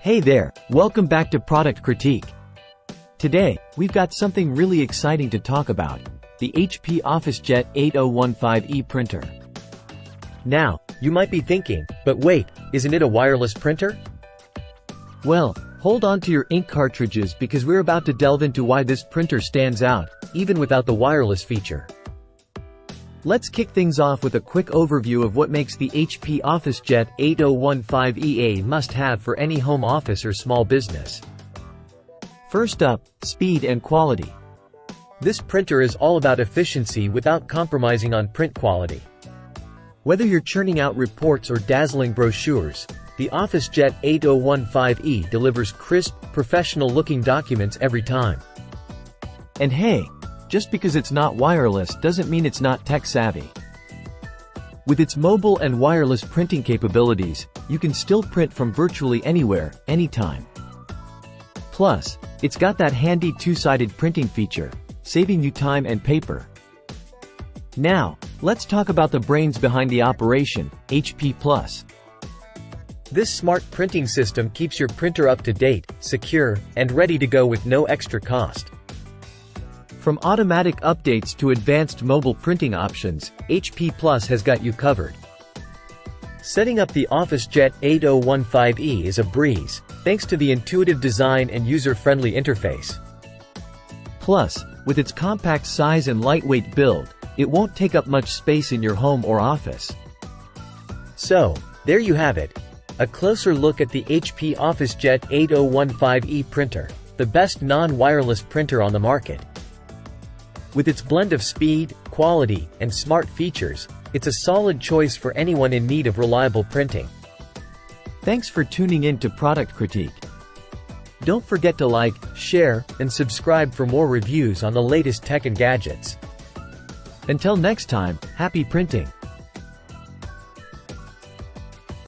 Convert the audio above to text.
Hey there, welcome back to Product Critique. Today, we've got something really exciting to talk about, the HP OfficeJet 8015e printer. Now, you might be thinking, but wait, isn't it a wireless printer? Well, hold on to your ink cartridges because we're about to delve into why this printer stands out, even without the wireless feature. Let's kick things off with a quick overview of what makes the HP OfficeJet 8015e a must-have for any home office or small business. First up, speed and quality. This printer is all about efficiency without compromising on print quality. Whether you're churning out reports or dazzling brochures, the OfficeJet 8015e delivers crisp, professional-looking documents every time. And hey, just because it's not wireless doesn't mean it's not tech-savvy. With its mobile and wireless printing capabilities, you can still print from virtually anywhere, anytime. Plus, it's got that handy two-sided printing feature, saving you time and paper. Now, let's talk about the brains behind the operation, HP Plus. This smart printing system keeps your printer up to date, secure, and ready to go with no extra cost. From automatic updates to advanced mobile printing options, HP Plus has got you covered. Setting up the OfficeJet 8015e is a breeze, thanks to the intuitive design and user-friendly interface. Plus, with its compact size and lightweight build, it won't take up much space in your home or office. So, there you have it. A closer look at the HP OfficeJet 8015e printer, the best non-wireless printer on the market. With its blend of speed, quality, and smart features, it's a solid choice for anyone in need of reliable printing. Thanks for tuning in to Product Critique. Don't forget to like, share, and subscribe for more reviews on the latest tech and gadgets. Until next time, happy printing!